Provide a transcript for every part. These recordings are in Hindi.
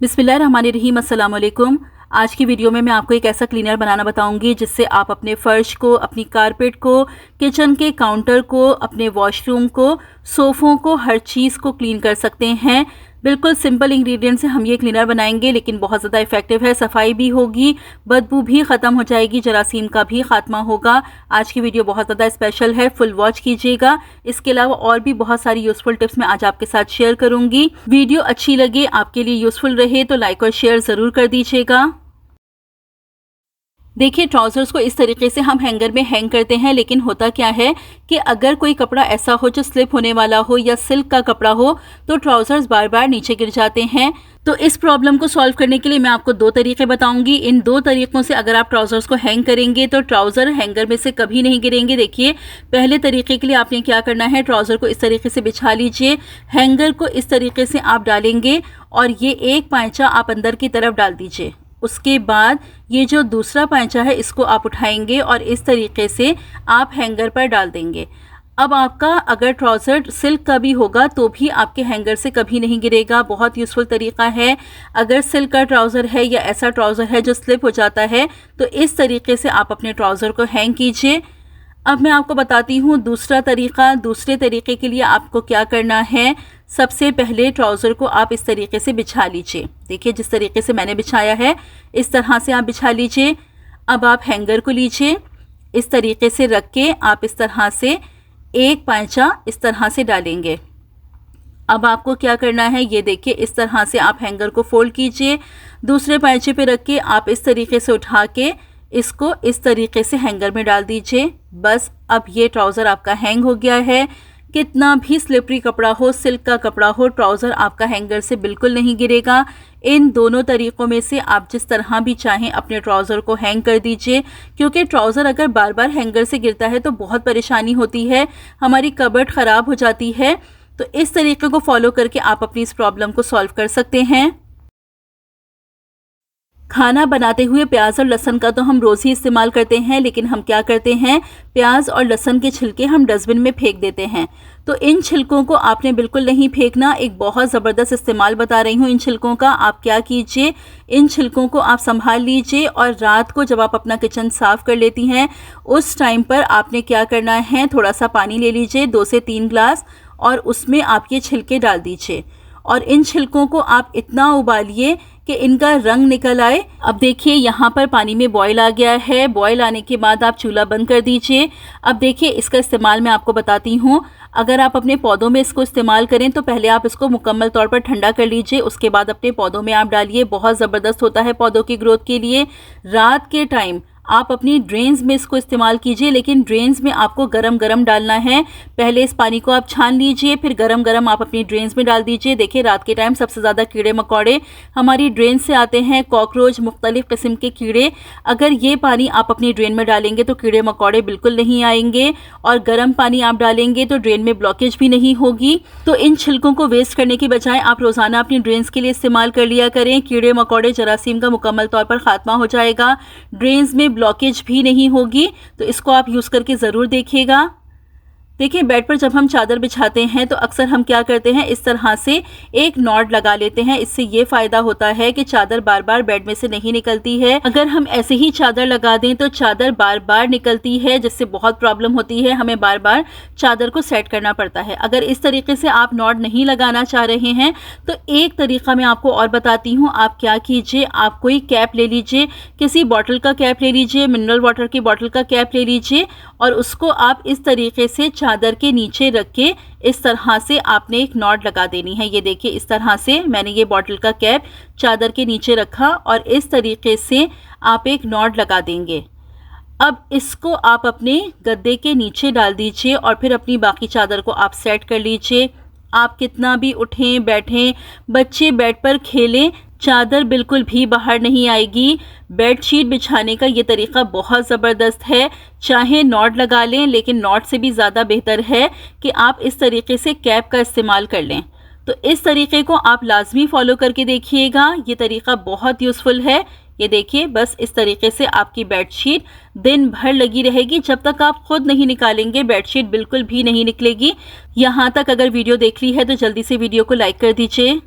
बिस्मिल्लाहिर्रहमानिर्रहीम, अस्सलाम वालेकुम। आज की वीडियो में मैं आपको एक ऐसा क्लीनर बनाना बताऊंगी जिससे आप अपने फ़र्श को, अपनी कारपेट को, किचन के काउंटर को, अपने वॉशरूम को, सोफ़ों को, हर चीज़ को क्लीन कर सकते हैं। बिल्कुल सिंपल इंग्रेडिएंट से हम ये क्लीनर बनाएंगे, लेकिन बहुत ज़्यादा इफ़ेक्टिव है। सफाई भी होगी, बदबू भी ख़त्म हो जाएगी, जरासीम का भी ख़ात्मा होगा। आज की वीडियो बहुत ज़्यादा स्पेशल है, फुल वॉच कीजिएगा। इसके अलावा और भी बहुत सारी यूज़फुल टिप्स मैं आज आपके साथ शेयर करूँगी। वीडियो अच्छी लगे, आपके लिए यूज़फुल रहे तो लाइक और शेयर ज़रूर कर दीजिएगा। देखिए, ट्राउज़र्स को इस तरीके से हम हैंगर में हैंग करते हैं, लेकिन होता क्या है कि अगर कोई कपड़ा ऐसा हो जो स्लिप होने वाला हो या सिल्क का कपड़ा हो तो ट्राउज़र्स बार बार नीचे गिर जाते हैं। तो इस प्रॉब्लम को सॉल्व करने के लिए मैं आपको दो तरीके बताऊंगी। इन दो तरीक़ों से अगर आप ट्राउज़र्स को हैंग करेंगे तो ट्राउज़र हैंगर में से कभी नहीं गिरेंगे। देखिए, पहले तरीके के लिए आपने क्या करना है, ट्राउज़र को इस तरीके से बिछा लीजिए, हैंगर को इस तरीके से आप डालेंगे और ये एक पांचा आप अंदर की तरफ डाल दीजिए। उसके बाद ये जो दूसरा पांचा है इसको आप उठाएंगे और इस तरीके से आप हैंगर पर डाल देंगे। अब आपका अगर ट्राउज़र सिल्क का भी होगा तो भी आपके हैंगर से कभी नहीं गिरेगा। बहुत यूज़फुल तरीका है। अगर सिल्क का ट्राउज़र है या ऐसा ट्राउज़र है जो स्लिप हो जाता है तो इस तरीके से आप अपने ट्राउज़र को हैंग कीजिए। अब मैं आपको बताती हूँ दूसरा तरीका। दूसरे तरीके के लिए आपको क्या करना है, सबसे पहले ट्राउज़र को आप इस तरीके से बिछा लीजिए। देखिए, जिस तरीके से मैंने बिछाया है इस तरह से आप बिछा लीजिए। अब आप हैंगर को लीजिए, इस तरीके से रख के आप इस तरह से एक पांचा इस तरह से डालेंगे। अब आपको क्या करना है, ये देखिए, इस तरह से आप हैंगर को फोल्ड कीजिए, दूसरे पांचे पे रख के आप इस तरीके से उठा के इसको इस तरीके से हैंगर में डाल दीजिए। बस अब ये ट्राउज़र आपका हैंग हो गया है। कितना भी स्लिपरी कपड़ा हो, सिल्क का कपड़ा हो, ट्राउज़र आपका हैंगर से बिल्कुल नहीं गिरेगा। इन दोनों तरीक़ों में से आप जिस तरह भी चाहें अपने ट्राउज़र को हैंग कर दीजिए, क्योंकि ट्राउज़र अगर बार बार हैंगर से गिरता है तो बहुत परेशानी होती है, हमारी कबर्ड ख़राब हो जाती है। तो इस तरीके को फॉलो करके आप अपनी इस प्रॉब्लम को सॉल्व कर सकते हैं। खाना बनाते हुए प्याज और लहसुन का तो हम रोज़ ही इस्तेमाल करते हैं, लेकिन हम क्या करते हैं, प्याज और लहसुन के छिलके हम डस्टबिन में फेंक देते हैं। तो इन छिलकों को आपने बिल्कुल नहीं फेंकना। एक बहुत ज़बरदस्त इस्तेमाल बता रही हूँ इन छिलकों का। आप क्या कीजिए, इन छिलकों को आप संभाल लीजिए और रात को जब आप अपना किचन साफ़ कर लेती हैं उस टाइम पर आपने क्या करना है, थोड़ा सा पानी ले लीजिए, 2 से 3 ग्लास, और उसमें आप ये छिलके डाल दीजिए और इन छिलकों को आप इतना उबालिए कि इनका रंग निकल आए। अब देखिए, यहाँ पर पानी में बॉयल आ गया है। बॉयल आने के बाद आप चूल्हा बंद कर दीजिए। अब देखिए, इसका इस्तेमाल मैं आपको बताती हूँ। अगर आप अपने पौधों में इसको इस्तेमाल करें तो पहले आप इसको मुकम्मल तौर पर ठंडा कर लीजिए, उसके बाद अपने पौधों में आप डालिए। बहुत ज़बरदस्त होता है पौधों की ग्रोथ के लिए। रात के टाइम आप अपनी ड्रेन्स में इसको इस्तेमाल कीजिए, लेकिन ड्रेन्स में आपको गरम गरम डालना है। पहले इस पानी को आप छान लीजिए, फिर गरम गरम आप अपनी ड्रेन्स में डाल दीजिए। देखिए, रात के टाइम सबसे ज़्यादा कीड़े मकोड़े हमारी ड्रेन से आते हैं, कॉकरोच, मुख्तलिफ़ किस्म के कीड़े। अगर ये पानी आप अपनी ड्रेन में डालेंगे तो कीड़े मकोड़े बिल्कुल नहीं आएंगे, और गर्म पानी आप डालेंगे तो ड्रेन में ब्लॉकेज भी नहीं होगी। तो इन छिलकों को वेस्ट करने की बजाय आप रोज़ाना अपनी ड्रेन्स के लिए इस्तेमाल कर लिया करें। कीड़े मकोड़े, जरासीम का मुकम्मल तौर पर ख़ात्मा हो जाएगा, ड्रेन्स में ब्लॉकेज भी नहीं होगी। तो इसको आप यूज़ करके ज़रूर देखिएगा। देखिए, बेड पर जब हम चादर बिछाते हैं तो अक्सर हम क्या करते हैं, इस तरह से एक नॉट लगा लेते हैं। इससे ये फ़ायदा होता है कि चादर बार बार बेड में से नहीं निकलती है। अगर हम ऐसे ही चादर लगा दें तो चादर बार बार निकलती है, जिससे बहुत प्रॉब्लम होती है, हमें बार बार चादर को सेट करना पड़ता है। अगर इस तरीके से आप नॉट नहीं लगाना चाह रहे हैं तो एक तरीका मैं आपको और बताती हूँ। आप क्या कीजिए, आप कोई कैप ले लीजिए, किसी बॉटल का कैप ले लीजिए, मिनरल वाटर की बॉटल का कैप ले लीजिए, और उसको आप इस तरीके से चादर के नीचे रख के इस तरह से आपने एक नॉट लगा देनी है। ये देखिए, इस तरह से मैंने ये बॉटल का कैप चादर के नीचे रखा और इस तरीके से आप एक नॉट लगा देंगे। अब इसको आप अपने गद्दे के नीचे डाल दीजिए और फिर अपनी बाकी चादर को आप सेट कर लीजिए। आप कितना भी उठें बैठें, बच्चे बेड पर खेलें, चादर बिल्कुल भी बाहर नहीं आएगी। बेडशीट बिछाने का ये तरीका बहुत ज़बरदस्त है। चाहे नॉट लगा लें, लेकिन नॉट से भी ज़्यादा बेहतर है कि आप इस तरीके से कैप का इस्तेमाल कर लें। तो इस तरीके को आप लाजमी फॉलो करके देखिएगा। ये तरीका बहुत यूज़फुल है। ये देखिए, बस इस तरीके से आपकी बेडशीट दिन भर लगी रहेगी। जब तक आप खुद नहीं निकालेंगे बेडशीट बिल्कुल भी नहीं निकलेगी। यहाँ तक अगर वीडियो देख ली है तो जल्दी से वीडियो को लाइक कर दीजिए।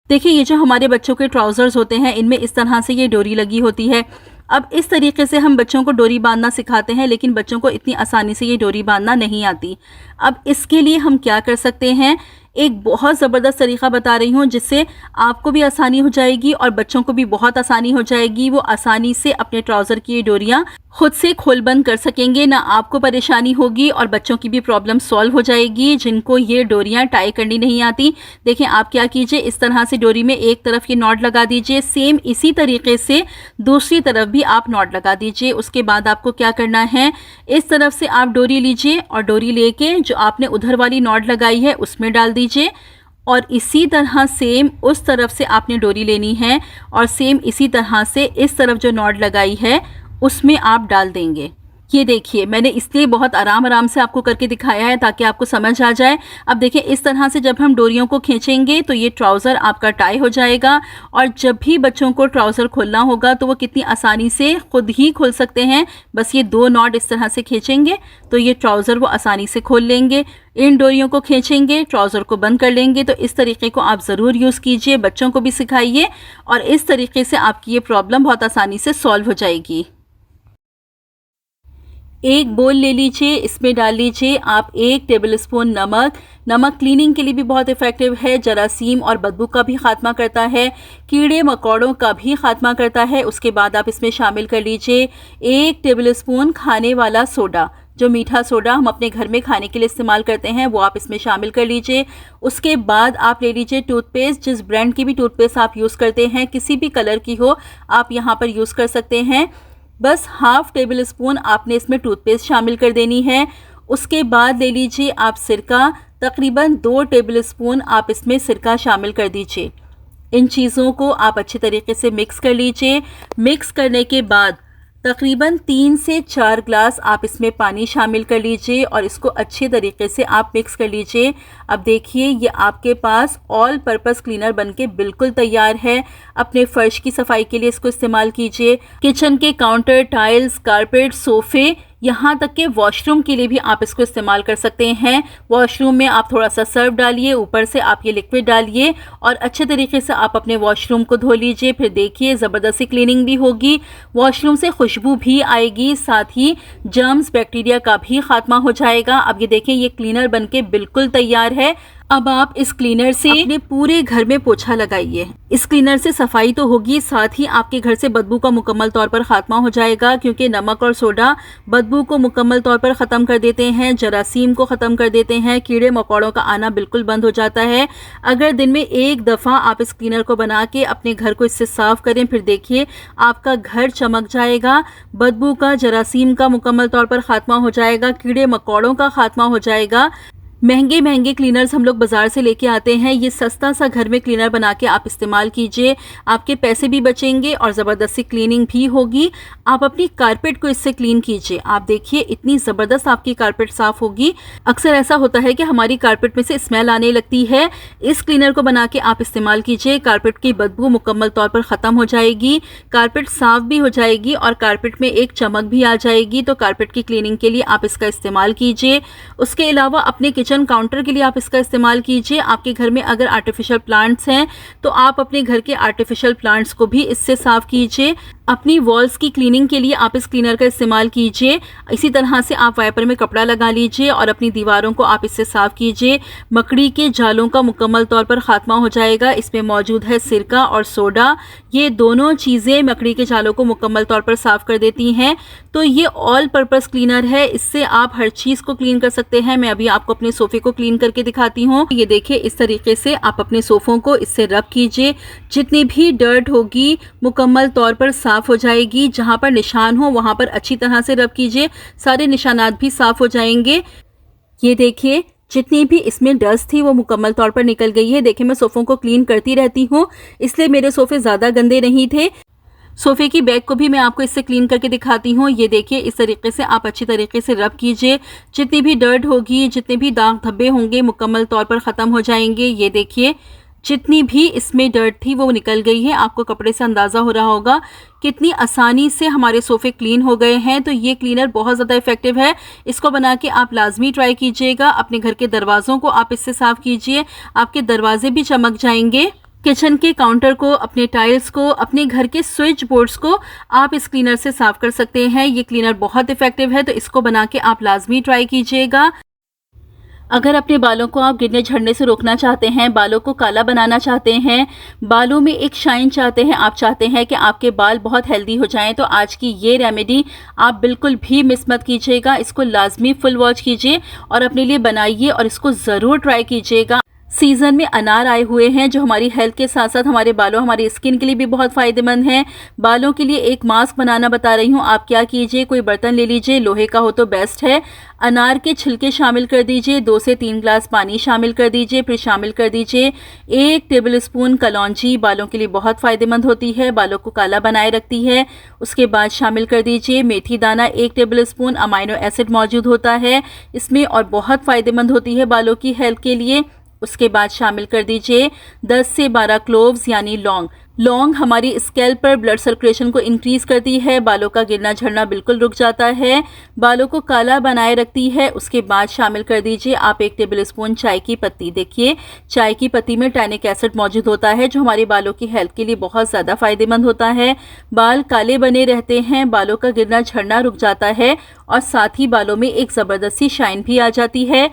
देखिए ये जो हमारे बच्चों के ट्राउज़र्स होते हैं इनमें इस तरह से ये डोरी लगी होती है। अब इस तरीके से हम बच्चों को डोरी बांधना सिखाते हैं, लेकिन बच्चों को इतनी आसानी से ये डोरी बांधना नहीं आती। अब इसके लिए हम क्या कर सकते हैं, एक बहुत ज़बरदस्त तरीका बता रही हूँ जिससे आपको भी आसानी हो जाएगी और बच्चों को भी बहुत आसानी हो जाएगी। वो आसानी से अपने ट्राउज़र की ये डोरियाँ खुद से खोल बंद कर सकेंगे, ना आपको परेशानी होगी और बच्चों की भी प्रॉब्लम सॉल्व हो जाएगी जिनको ये डोरियाँ टाई करनी नहीं आती। देखें आप क्या कीजिए, इस तरह से डोरी में एक तरफ ये नॉट लगा दीजिए, सेम इसी तरीके से दूसरी तरफ भी आप नॉट लगा दीजिए। उसके बाद आपको क्या करना है, इस तरफ से आप डोरी लीजिए और डोरी लेके जो आपने उधर वाली नॉट लगाई है उसमें डाल दीजिए और इसी तरह सेम उस तरफ से आपने डोरी लेनी है और सेम इसी तरह से इस तरफ जो नॉट लगाई है उसमें आप डाल देंगे। ये देखिए मैंने इसलिए बहुत आराम से आपको करके दिखाया है ताकि आपको समझ आ जाए। अब देखिए इस तरह से जब हम डोरियों को खींचेंगे तो ये ट्राउज़र आपका टाई हो जाएगा और जब भी बच्चों को ट्राउज़र खोलना होगा तो वो कितनी आसानी से खुद ही खोल सकते हैं। बस ये 2 नॉट इस तरह से खींचेंगे तो ये ट्राउज़र वो आसानी से खोल लेंगे। इन डोरियों को खींचेंगे, ट्राउज़र को बंद कर लेंगे। तो इस तरीके को आप ज़रूर यूज़ कीजिए, बच्चों को भी सिखाइए और इस तरीके से आपकी ये प्रॉब्लम बहुत आसानी से सॉल्व हो जाएगी। एक बोल ले लीजिए, इसमें डाल लीजिए आप 1 टेबल स्पून नमक। नमक क्लीनिंग के लिए भी बहुत इफ़ेक्टिव है, जरासीम और बदबू का भी खात्मा करता है, कीड़े मकोड़ों का भी खात्मा करता है। उसके बाद आप इसमें शामिल कर लीजिए 1 टेबल स्पून खाने वाला सोडा, जो मीठा सोडा हम अपने घर में खाने के लिए इस्तेमाल करते हैं वो आप इसमें शामिल कर लीजिए। उसके बाद आप ले लीजिए टूथपेस्ट, जिस ब्रांड की भी टूथपेस्ट आप यूज़ करते हैं, किसी भी कलर की हो आप यहाँ पर यूज़ कर सकते हैं। बस ½ टेबल स्पून आपने इसमें टूथपेस्ट शामिल कर देनी है। उसके बाद ले लीजिए आप सिरका, तकरीबन 2 टेबल स्पून आप इसमें सिरका शामिल कर दीजिए। इन चीज़ों को आप अच्छे तरीके से मिक्स कर लीजिए। मिक्स करने के बाद तकरीबन 3 से 4 ग्लास आप इसमें पानी शामिल कर लीजिए और इसको अच्छे तरीके से आप मिक्स कर लीजिए। अब देखिए ये आपके पास ऑल पर्पस क्लीनर बनके बिल्कुल तैयार है। अपने फर्श की सफाई के लिए इसको इस्तेमाल कीजिए। किचन के काउंटर, टाइल्स, कारपेट, सोफ़े, यहाँ तक के वॉशरूम के लिए भी आप इसको इस्तेमाल कर सकते हैं। वॉशरूम में आप थोड़ा सा सर्फ डालिए, ऊपर से आप ये लिक्विड डालिए और अच्छे तरीके से आप अपने वॉशरूम को धो लीजिए। फिर देखिए ज़बरदस्ती क्लीनिंग भी होगी, वॉशरूम से खुशबू भी आएगी, साथ ही जर्म्स बैक्टीरिया का भी खात्मा हो जाएगा। अब ये देखिए ये क्लीनर बनके बिल्कुल तैयार है। अब आप इस क्लीनर से अपने पूरे घर में पोछा लगाइए। इस क्लीनर से सफाई तो होगी, साथ ही आपके घर से बदबू का मुकम्मल तौर पर खात्मा हो जाएगा, क्योंकि नमक और सोडा बदबू को मुकम्मल तौर पर ख़त्म कर देते हैं, जरासीम को ख़त्म कर देते हैं, कीड़े मकोड़ों का आना बिल्कुल बंद हो जाता है। अगर दिन में एक दफ़ा आप इस क्लीनर को बना के अपने घर को इससे साफ़ करें, फिर देखिए आपका घर चमक जाएगा, बदबू का, जरासीम का मुकम्मल तौर पर खात्मा हो जाएगा, कीड़े मकोड़ों का खात्मा हो जाएगा। महंगे महंगे क्लीनर्स हम लोग बाज़ार से लेके आते हैं, ये सस्ता सा घर में क्लीनर बना के आप इस्तेमाल कीजिए, आपके पैसे भी बचेंगे और ज़बरदस्ती क्लीनिंग भी होगी। आप अपनी कारपेट को इससे क्लीन कीजिए, आप देखिए इतनी ज़बरदस्त आपकी कारपेट साफ़ होगी। अक्सर ऐसा होता है कि हमारी कारपेट में से स्मेल आने लगती है, इस क्लीनर को बना के आप इस्तेमाल कीजिए, कारपेट की बदबू मुकम्मल तौर पर ख़त्म हो जाएगी, कारपेट साफ़ भी हो जाएगी और कारपेट में एक चमक भी आ जाएगी। तो कारपेट की क्लीनिंग के लिए आप इसका इस्तेमाल कीजिए। उसके अलावा अपने किचन काउंटर के लिए आप इसका इस्तेमाल कीजिए। आपके घर में अगर आर्टिफिशियल प्लांट्स हैं तो आप अपने घर के आर्टिफिशियल प्लांट्स को भी इससे साफ कीजिए। अपनी वॉल्स की क्लीनिंग के लिए आप इस क्लीनर का इस्तेमाल कीजिए। इसी तरह से आप वाइपर में कपड़ा लगा लीजिए और अपनी दीवारों को आप इससे साफ कीजिए। मकड़ी के जालों का मुकम्मल तौर पर खात्मा हो जाएगा। इसमें मौजूद है सिरका और सोडा, ये दोनों चीज़ें मकड़ी के जालों को मुकम्मल तौर पर साफ कर देती हैं। तो ये ऑल पर्पस क्लीनर है, इससे आप हर चीज़ को क्लीन कर सकते हैं। मैं अभी आपको अपने सोफ़े को क्लीन करके दिखाती हूँ। ये देखिए इस तरीके से आप अपने सोफ़ों को इससे रब कीजिए, जितनी भी डर्ट होगी मुकम्मल तौर पर साफ़ हो जाएगी। जहाँ पर निशान हो वहाँ पर अच्छी तरह से रब कीजिए, सारे निशानात भी साफ़ हो जाएंगे। ये देखिए जितनी भी इसमें डस्ट थी वो मुकम्मल तौर पर निकल गई है। देखिए मैं सोफ़ों को क्लीन करती रहती हूँ, इसलिए मेरे सोफ़े ज़्यादा गंदे नहीं थे। सोफ़े की बैक को भी मैं आपको इससे क्लीन करके दिखाती हूँ। ये देखिए इस तरीके से आप अच्छी तरीके से रब कीजिए, जितनी भी डर्ट होगी, जितने भी दाग धब्बे होंगे मुकम्मल तौर पर ख़त्म हो जाएंगे। ये देखिए जितनी भी इसमें डर्ट थी वो निकल गई है। आपको कपड़े से अंदाज़ा हो रहा होगा कितनी आसानी से हमारे सोफ़े क्लीन हो गए हैं। तो ये क्लीनर बहुत ज़्यादा इफ़ेक्टिव है, इसको बना के आप लाजमी ट्राई कीजिएगा। अपने घर के दरवाज़ों को आप इससे साफ़ कीजिए, आपके दरवाजे भी चमक जाएंगे। किचन के काउंटर को, अपने टाइल्स को, अपने घर के स्विच बोर्ड्स को आप इस क्लीनर से साफ कर सकते हैं। ये क्लीनर बहुत इफेक्टिव है, तो इसको बना के आप लाजमी ट्राई कीजिएगा। अगर अपने बालों को आप गिरने झड़ने से रोकना चाहते हैं, बालों को काला बनाना चाहते हैं, बालों में एक शाइन चाहते हैं, आप चाहते हैं कि आपके बाल बहुत हेल्दी हो जाएं, तो आज की ये रेमेडी आप बिल्कुल भी मिस मत कीजिएगा। इसको लाजमी फुल वॉच कीजिए और अपने लिए बनाइए और इसको ज़रूर ट्राई कीजिएगा। सीज़न में अनार आए हुए हैं जो हमारी हेल्थ के साथ साथ हमारे बालों, हमारी स्किन के लिए भी बहुत फ़ायदेमंद हैं। बालों के लिए एक मास्क बनाना बता रही हूँ। आप क्या कीजिए, कोई बर्तन ले लीजिए, लोहे का हो तो बेस्ट है। अनार के छिलके शामिल कर दीजिए, 2 से 3 ग्लास पानी शामिल कर दीजिए, फिर शामिल कर दीजिए 1 टेबल स्पून कलौंजी। बालों के लिए बहुत फ़ायदेमंद होती है, बालों को काला बनाए रखती है। उसके बाद शामिल कर दीजिए मेथी दाना 1 टेबल स्पून। अमाइनो एसिड मौजूद होता है इसमें और बहुत फ़ायदेमंद होती है बालों की हेल्थ के लिए। उसके बाद शामिल कर दीजिए 10 से 12 क्लोव्स यानी लौंग। लौंग हमारी स्कैल्प पर ब्लड सर्कुलेशन को इंक्रीज करती है, बालों का गिरना झड़ना बिल्कुल रुक जाता है, बालों को काला बनाए रखती है। उसके बाद शामिल कर दीजिए आप 1 टेबल स्पून चाय की पत्ती। देखिए, चाय की पत्ती में टैनिक एसिड मौजूद होता है जो हमारे बालों की हेल्थ के लिए बहुत ज़्यादा फायदेमंद होता है। बाल काले बने रहते हैं, बालों का गिरना झड़ना रुक जाता है और साथ ही बालों में एक ज़बरदस्ती शाइन भी आ जाती है।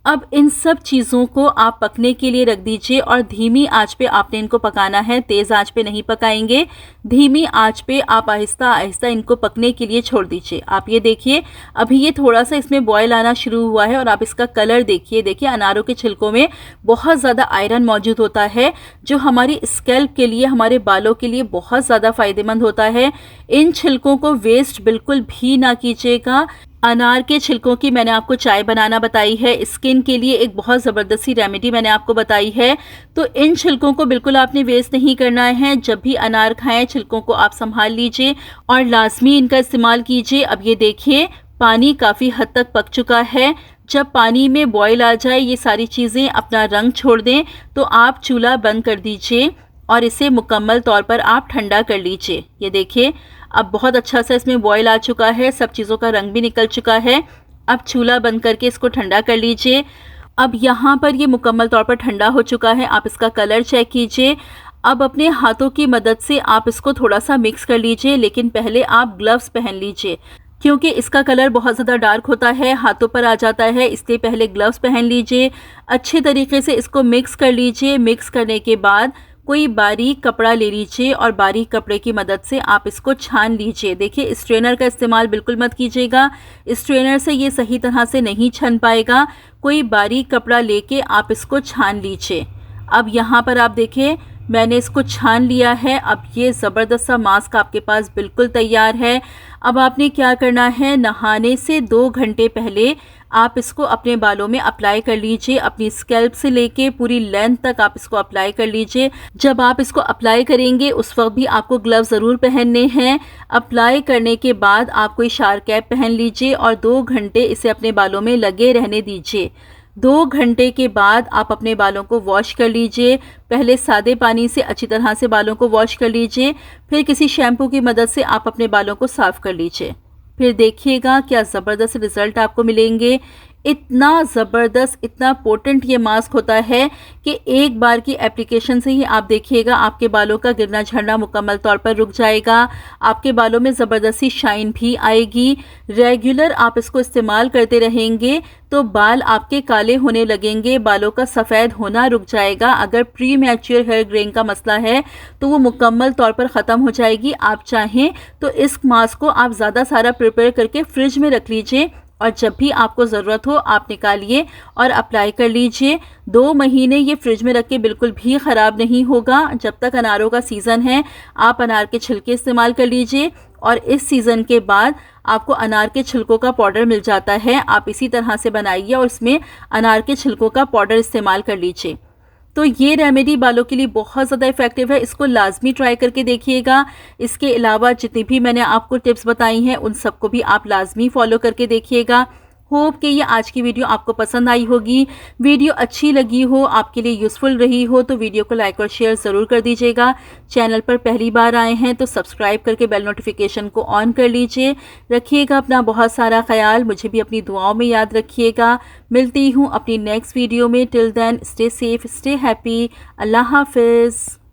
अब इन सब चीज़ों को आप पकने के लिए रख दीजिए और धीमी आंच पे आपने इनको पकाना है, तेज़ आंच पे नहीं पकाएंगे। धीमी आंच पे आप आहिस्ता आहिस्ता इनको पकने के लिए छोड़ दीजिए। आप ये देखिए, अभी ये थोड़ा सा इसमें बॉयल आना शुरू हुआ है और आप इसका कलर देखिए। देखिए, अनारों के छिलकों में बहुत ज़्यादा आयरन मौजूद होता है जो हमारी स्कैल्प के लिए, हमारे बालों के लिए बहुत ज़्यादा फ़ायदेमंद होता है। इन छिलकों को वेस्ट बिल्कुल भी ना कीजिएगा। अनार के छिलकों की मैंने आपको चाय बनाना बताई है, स्किन के लिए एक बहुत ज़बरदस्ती रेमेडी मैंने आपको बताई है। तो इन छिलकों को बिल्कुल आपने वेस्ट नहीं करना है। जब भी अनार खाएं, छिलकों को आप संभाल लीजिए और लाजमी इनका इस्तेमाल कीजिए। अब ये देखिए, पानी काफ़ी हद तक पक चुका है। जब पानी में बॉयल आ जाए, ये सारी चीज़ें अपना रंग छोड़ दें, तो आप चूल्हा बंद कर दीजिए और इसे मुकम्मल तौर पर आप ठंडा कर लीजिए। ये देखिए, अब बहुत अच्छा सा इसमें बॉयल आ चुका है, सब चीज़ों का रंग भी निकल चुका है। अब चूल्हा बंद करके इसको ठंडा कर लीजिए। अब यहाँ पर ये मुकम्मल तौर पर ठंडा हो चुका है। आप इसका कलर चेक कीजिए। अब अपने हाथों की मदद से आप इसको थोड़ा सा मिक्स कर लीजिए, लेकिन पहले आप ग्लव्स पहन लीजिए क्योंकि इसका कलर बहुत ज़्यादा डार्क होता है, हाथों पर आ जाता है, इसलिए पहले ग्लव्स पहन लीजिए। अच्छे तरीके से इसको मिक्स कर लीजिए। मिक्स करने के बाद कोई बारीक कपड़ा ले लीजिए और बारीक कपड़े की मदद से आप इसको छान लीजिए। देखिए, स्ट्रेनर का इस्तेमाल बिल्कुल मत कीजिएगा, स्ट्रेनर से ये सही तरह से नहीं छन पाएगा। कोई बारीक कपड़ा लेके आप इसको छान लीजिए। अब यहाँ पर आप देखिए, मैंने इसको छान लिया है। अब ये ज़बरदस्त सा मास्क आपके पास बिल्कुल तैयार है। अब आपने क्या करना है, नहाने से 2 घंटे पहले आप इसको अपने बालों में अप्लाई कर लीजिए। अपनी स्कैल्प से लेके पूरी लेंथ तक आप इसको अप्लाई कर लीजिए। जब आप इसको अप्लाई करेंगे उस वक्त भी आपको ग्लव ज़रूर पहनने हैं। अप्लाई करने के बाद आप कोई शार कैप पहन लीजिए और 2 घंटे इसे अपने बालों में लगे रहने दीजिए। 2 घंटे के बाद आप अपने बालों को वॉश कर लीजिए। पहले सादे पानी से अच्छी तरह से बालों को वॉश कर लीजिए, फिर किसी शैम्पू की मदद से आप अपने बालों को साफ़ कर लीजिए। फिर देखिएगा क्या ज़बरदस्त रिज़ल्ट आपको मिलेंगे। इतना ज़बरदस्त, इतना पोटेंट ये मास्क होता है कि एक बार की एप्लीकेशन से ही आप देखिएगा आपके बालों का गिरना झड़ना मुकम्मल तौर पर रुक जाएगा। आपके बालों में ज़बरदस्ती शाइन भी आएगी। रेगुलर आप इसको इस्तेमाल करते रहेंगे तो बाल आपके काले होने लगेंगे, बालों का सफ़ेद होना रुक जाएगा। अगर प्री मैच्योर हेयर ग्रेइंग का मसला है तो वो मुकम्मल तौर पर ख़त्म हो जाएगी। आप चाहें तो इस मास्क को आप ज़्यादा सारा प्रिपेयर करके फ्रिज में रख लीजिए और जब भी आपको ज़रूरत हो आप निकालिए और अप्लाई कर लीजिए। 2 महीने ये फ्रिज में रख के बिल्कुल भी ख़राब नहीं होगा। जब तक अनारों का सीज़न है आप अनार के छिलके इस्तेमाल कर लीजिए और इस सीज़न के बाद आपको अनार के छिलकों का पाउडर मिल जाता है, आप इसी तरह से बनाइए और इसमें अनार के छिलकों का पाउडर इस्तेमाल कर लीजिए। तो ये रेमेडी बालों के लिए बहुत ज़्यादा इफ़ेक्टिव है, इसको लाजमी ट्राई करके देखिएगा। इसके अलावा जितनी भी मैंने आपको टिप्स बताई हैं उन सबको भी आप लाजमी फॉलो करके देखिएगा। होप कि ये आज की वीडियो आपको पसंद आई होगी। वीडियो अच्छी लगी हो, आपके लिए यूज़फुल रही हो तो वीडियो को लाइक और शेयर ज़रूर कर दीजिएगा। चैनल पर पहली बार आए हैं तो सब्सक्राइब करके बेल नोटिफिकेशन को ऑन कर लीजिए। रखिएगा अपना बहुत सारा ख्याल, मुझे भी अपनी दुआओं में याद रखिएगा। मिलती हूँ अपनी नेक्स्ट वीडियो में। Till then stay safe, stay happy. अल्लाह हाफिज़।